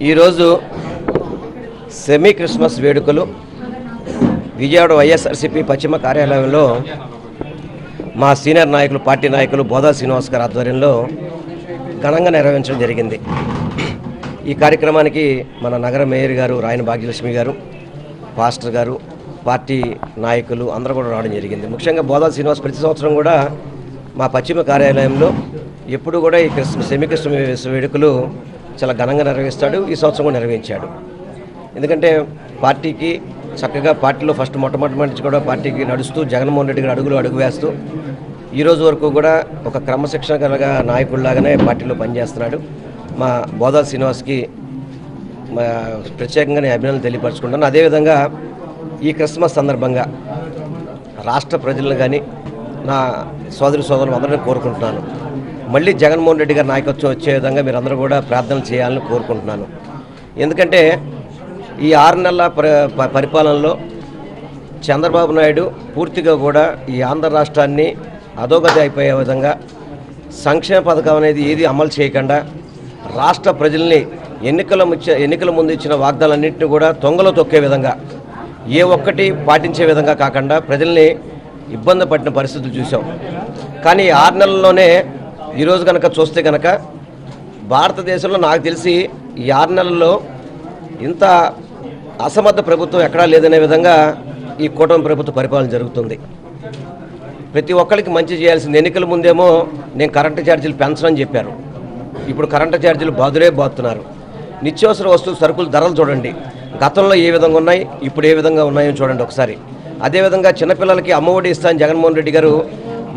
ఈరోజు semi Christmas వేడుకలు విజయవాడ వైఎస్ఆర్సీపీ పశ్చిమ కార్యాలయంలో మా సీనియర్ నాయకులు పార్టీ నాయకులు బోదా శ్రీనివాస్ గారి ఆధ్వర్యంలో ఘనంగా నిర్వహించడం జరిగింది. ఈ కార్యక్రమానికి మన నగర మేయర్ గారు రాయన భాగ్యలక్ష్మి గారు, పాస్టర్ గారు, పార్టీ నాయకులు అందరూ కూడా రావడం జరిగింది. ముఖ్యంగా బోదా శ్రీనివాస్ ప్రతి సంవత్సరం కూడా మా పశ్చిమ కార్యాలయంలో ఎప్పుడు కూడా ఈ సెమీ క్రిస్మస్ వేడుకలు చాలా ఘనంగా నిర్వహిస్తాడు. ఈ సంవత్సరం కూడా నిర్వహించాడు. ఎందుకంటే పార్టీకి చక్కగా పార్టీలో మొట్టమొదటి నుంచి కూడా పార్టీకి నడుస్తూ జగన్మోహన్ రెడ్డి గారు అడుగు వేస్తూ ఈరోజు వరకు కూడా ఒక క్రమశిక్షణ కలిగా నాయకుడిలాగానే పార్టీలో పనిచేస్తున్నాడు. మా బోదా శ్రీనివాస్కి ప్రత్యేకంగా నేను అభినందనలు తెలియపరచుకుంటాను. అదేవిధంగా ఈ క్రిస్మస్ సందర్భంగా రాష్ట్ర ప్రజలను కానీ నా సోదరులు అందరినీ కోరుకుంటున్నాను, మళ్ళీ జగన్మోహన్ రెడ్డి గారి నాయకత్వం వచ్చే విధంగా మీరందరూ కూడా ప్రార్థనలు చేయాలని కోరుకుంటున్నాను. ఎందుకంటే ఈ 6 నెలల పరిపాలనలో చంద్రబాబు నాయుడు పూర్తిగా కూడా ఈ ఆంధ్ర రాష్ట్రాన్ని అధోగతి అయిపోయే విధంగా సంక్షేమ పథకం అనేది ఏది అమలు చేయకుండా రాష్ట్ర ప్రజల్ని ఎన్నికల ముందు ఇచ్చిన వాగ్దానాలన్నింటినీ కూడా తొంగలో తొక్కే విధంగా ఏ ఒక్కటి పాటించే విధంగా కాకుండా ప్రజల్ని ఇబ్బంది పడిన పరిస్థితులు చూసాం. కానీ 6 నెలల్లోనే ఈరోజు కనుక చూస్తే కనుక భారతదేశంలో నాకు తెలిసి ఈ 6 నెలల్లో ఇంత అసమర్థ ప్రభుత్వం ఎక్కడా లేదనే విధంగా ఈ కూటమి ప్రభుత్వ పరిపాలన జరుగుతుంది. ప్రతి ఒక్కరికి మంచి చేయాల్సింది. ఎన్నికల ముందేమో నేను కరెంటు ఛార్జీలు పెంచనని చెప్పారు. ఇప్పుడు కరెంటు ఛార్జీలు బాదుతున్నారు. నిత్యావసర వస్తువుల సరుకుల ధరలు చూడండి, గతంలో ఏ విధంగా ఉన్నాయి, ఇప్పుడు ఏ విధంగా ఉన్నాయో చూడండి ఒకసారి. అదేవిధంగా చిన్నపిల్లలకి అమ్మఒడి ఇస్తాను జగన్మోహన్ రెడ్డి గారు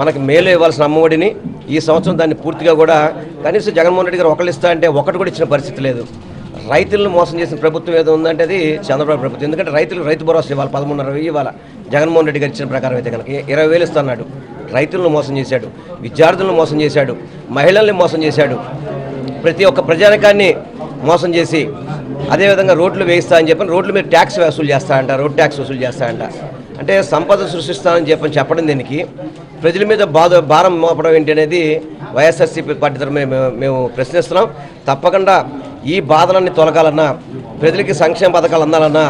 మనకి మేలు ఇవ్వాల్సిన అమ్మఒడిని ఈ సంవత్సరం దాన్ని పూర్తిగా కూడా కనీసం జగన్మోహన్ రెడ్డి గారు ఒకళ్ళు ఇస్తా అంటే ఒకటి కూడా ఇచ్చిన పరిస్థితి లేదు. రైతులను మోసం చేసిన ప్రభుత్వం ఏదో ఉందంటే అది చంద్రబాబు ప్రభుత్వం. ఎందుకంటే రైతు భరోసా ఇవ్వాలి 13,500 ఇవ్వాలి. జగన్మోహన్ రెడ్డి గారు ఇచ్చిన ప్రకారం అయితే కనుక 20,000 ఇస్తున్నాడు. రైతులను మోసం చేశాడు, విద్యార్థులను మోసం చేశాడు, మహిళల్ని మోసం చేశాడు, ప్రతి ఒక్క ప్రజానికాన్ని మోసం చేసి అదేవిధంగా రోడ్లు వేయిస్తా అని చెప్పని రోడ్ల మీద ట్యాక్స్ వసూలు చేస్తాడంట, రోడ్ ట్యాక్స్ వసూలు చేస్తాడంట. అంటే సంపద సృష్టిస్తానని చెప్పడం దీనికి ప్రజల మీద భారం మోపడం ఏంటి అనేది వైఎస్ఆర్సీపీ పార్టీ తరఫున మేము ప్రశ్నిస్తున్నాం. తప్పకుండా ఈ బాధలన్నీ తొలగాలన్నా, ప్రజలకి సంక్షేమ పథకాలు అందాలన్నా,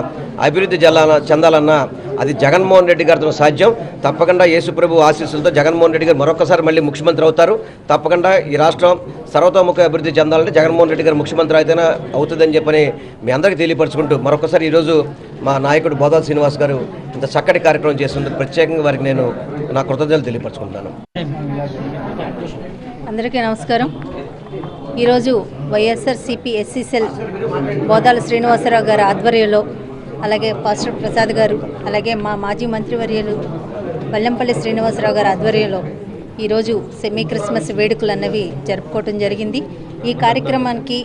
అభివృద్ధి చెందాలన్నా అది జగన్మోహన్ రెడ్డి గారితో సాధ్యం. తప్పకుండా యేసుప్రభు ఆశీస్సులతో జగన్మోహన్ రెడ్డి గారు మరొకసారి మళ్ళీ ముఖ్యమంత్రి అవుతారు. తప్పకుండా ఈ రాష్ట్రం సర్వతోముఖ అభివృద్ధి చెందాలంటే జగన్మోహన్ రెడ్డి గారు ముఖ్యమంత్రి అయితేనే అవుతుందని చెప్పని మీ అందరికీ తెలియపరచుకుంటూ మరొకసారి ఈరోజు మా నాయకుడు బోదా శ్రీనివాస్ గారు ఇంత చక్కటి కార్యక్రమం చేసినందుకు ప్రత్యేకంగా వారికి నేను నా కృతజ్ఞతలు తెలియపరచుకుంటున్నాను. అందరికీ నమస్కారం. ఈరోజు వైఎస్ఆర్సీపీ ఎస్సీ సెల్ బోదాల శ్రీనివాసరావు గారి ఆధ్వర్యంలో, అలాగే పాస్టర్ ప్రసాద్ గారు, అలాగే మా మాజీ మంత్రివర్యులు వల్లంపల్లి శ్రీనివాసరావు గారి ఆధ్వర్యంలో ఈరోజు సెమీ క్రిస్మస్ వేడుకలు అన్నవి జరుపుకోవటం జరిగింది. ఈ కార్యక్రమానికి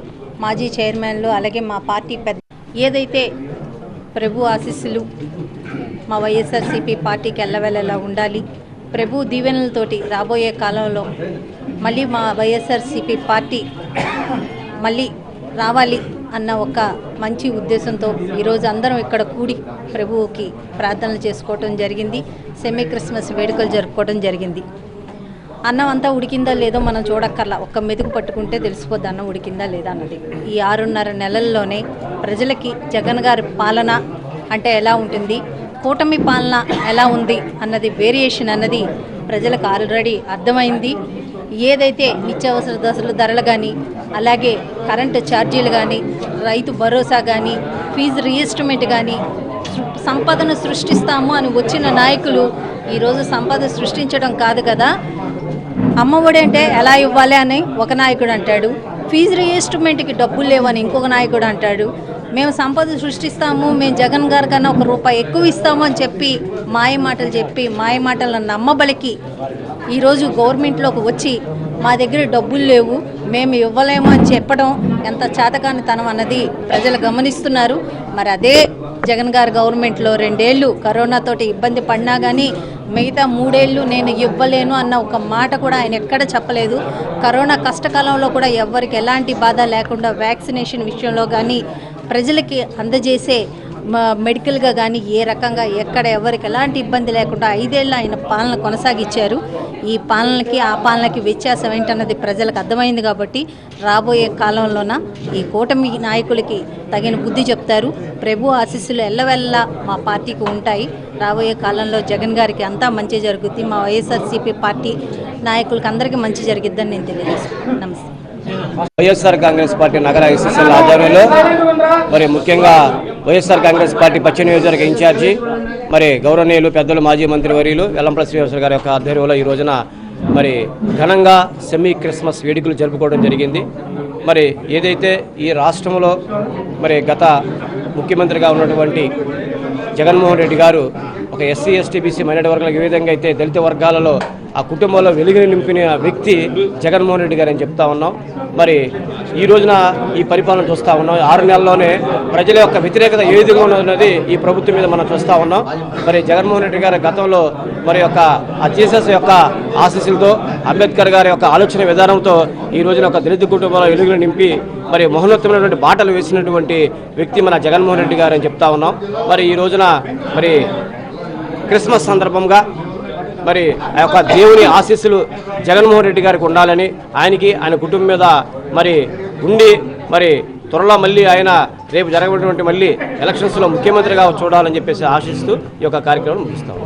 మాజీ చైర్మన్లు అలాగే మా పార్టీ పెద్ద ఏదైతే ప్రభు ఆశీస్సులు మా వైఎస్ఆర్సీపీ పార్టీకి ఎల్లవెల్లలా ఉండాలి, ప్రభు దీవెనలతోటి రాబోయే కాలంలో మళ్ళీ మా వైఎస్ఆర్సీపీ పార్టీ మళ్ళీ రావాలి అన్న ఒక మంచి ఉద్దేశంతో ఈరోజు అందరం ఇక్కడ కూడి ప్రభువుకి ప్రార్థనలు చేసుకోవటం జరిగింది. సెమీ క్రిస్మస్ వేడుకలు జరుపుకోవడం జరిగింది. అన్నం అంతా ఉడికిందా లేదో మనం చూడక్కర్లా, ఒక్క మెతుకు పట్టుకుంటే తెలిసిపోద్ది అన్నం ఉడికిందా లేదా అన్నది. ఈ 6.5 నెలల్లోనే ప్రజలకి జగన్ గారి పాలన అంటే ఎలా ఉంటుంది, కూటమి పాలన ఎలా ఉంది అన్నది వేరియేషన్ అన్నది ప్రజలకు ఆల్రెడీ అర్థమైంది. ఏదైతే నిత్యావసర ధరలు కానీ, అలాగే కరెంటు ఛార్జీలు కానీ, రైతు భరోసా కానీ, ఫీజు రిజిస్ట్మెంట్ కానీ, సంపదను సృష్టిస్తాము అని వచ్చిన నాయకులు ఈరోజు సంపద సృష్టించడం కాదు కదా, అమ్మఒడి అంటే ఎలా ఇవ్వాలి అని ఒక నాయకుడు అంటాడు, ఫీజు రిజిస్ట్మెంట్కి డబ్బులు లేవని ఇంకొక నాయకుడు అంటాడు, మేము సంపద సృష్టిస్తాము, మేము జగన్ గారి కన్నా ₹1 ఎక్కువ ఇస్తాము అని చెప్పి మాయ మాటలను నమ్మబలికి ఈరోజు గవర్నమెంట్లోకి వచ్చి మా దగ్గర డబ్బులు లేవు, మేము ఇవ్వలేము అని చెప్పడం ఎంత చేతకానితనం అన్నది ప్రజలు గమనిస్తున్నారు. మరి అదే జగన్ గారి గవర్నమెంట్లో 2 ఏళ్ళు కరోనాతోటి ఇబ్బంది పడినా కానీ మిగతా 3 ఏళ్ళు నేను ఇవ్వలేను అన్న ఒక మాట కూడా ఆయన ఎక్కడ చెప్పలేదు. కరోనా కష్టకాలంలో కూడా ఎవరికి ఎలాంటి బాధ లేకుండా వ్యాక్సినేషన్ విషయంలో కానీ ప్రజలకి అందజేసే మెడికల్గా కానీ ఏ రకంగా ఎక్కడ ఎవరికి ఎలాంటి ఇబ్బంది లేకుండా 5 ఏళ్ళు ఆయన పాలన కొనసాగించారు. ఈ పాలనకి ఆ పాలనకి వ్యత్యాసం ఏంటన్నది ప్రజలకు అర్థమైంది కాబట్టి రాబోయే కాలంలోన ఈ కూటమి నాయకులకి తగిన బుద్ధి చెప్తారు. ప్రభు ఆశీస్సులు ఎల్లవెల్లా మా పార్టీకి ఉంటాయి. రాబోయే కాలంలో జగన్ గారికి అంతా మంచి జరుగుద్ది. మా వైఎస్ఆర్సీపీ పార్టీ నాయకులకి అందరికీ మంచి జరిగిద్దని నేను తెలియజేస్తున్నాను. నమస్తే. వైఎస్ఆర్ కాంగ్రెస్ పార్టీ నగర ఎస్ఎస్ఎల్ ఆధ్వర్యంలో మరి ముఖ్యంగా వైఎస్ఆర్ కాంగ్రెస్ పార్టీ పశ్చిమ నియోజకవర్గ ఇన్ఛార్జి మరి గౌరవనీయులు పెద్దలు మాజీ మంత్రివర్యులు వెల్లంపల్లి శ్రీనివాసరావు గారి యొక్క ఆధ్వర్యంలో ఈ రోజున మరి ఘనంగా సెమీ క్రిస్మస్ వేడుకలు జరుపుకోవడం జరిగింది. మరి ఏదైతే ఈ రాష్ట్రంలో మరి గత ముఖ్యమంత్రిగా ఉన్నటువంటి జగన్మోహన్ రెడ్డి గారు ఒక ఎస్సీ ఎస్టీ బీసీ మైనారిటీ వర్గాలకు ఏ విధంగా అయితే దళిత వర్గాలలో ఆ కుటుంబంలో వెలుగుని నింపిన వ్యక్తి జగన్మోహన్ రెడ్డి గారు అని చెప్తా ఉన్నాం. మరి ఈ రోజున ఈ పరిపాలన చూస్తూ ఉన్నాం. 6 నెలల్లోనే ప్రజల యొక్క వ్యతిరేకత ఏ విధంగా ఉన్నది ఈ ప్రభుత్వం మీద మనం చూస్తూ ఉన్నాం. మరి జగన్మోహన్ రెడ్డి గారి గతంలో మరి యొక్క ఆ జీసస్ యొక్క ఆశీస్సులతో అంబేద్కర్ గారి యొక్క ఆలోచన విధానంతో ఈ రోజున ఒక దళిత కుటుంబంలో వెలుగుని నింపి మరి మహోన్నతమైనటువంటి బాటలు వేసినటువంటి వ్యక్తి మన జగన్మోహన్ రెడ్డి గారు అని చెప్తా ఉన్నాం. మరి ఈ రోజున మరి క్రిస్మస్ సందర్భంగా మరి ఆ యొక్క దేవుని ఆశీస్సులు జగన్మోహన్ రెడ్డి గారికి ఉండాలని ఆయనకి ఆయన కుటుంబం మీద మరి ఉండి మరి త్వరలో మళ్ళీ ఆయన రేపు జరగబడినటువంటి మళ్ళీ ఎలక్షన్స్లో ముఖ్యమంత్రిగా చూడాలని చెప్పేసి ఆశిస్తూ ఈ యొక్క కార్యక్రమం ముగిస్తాం.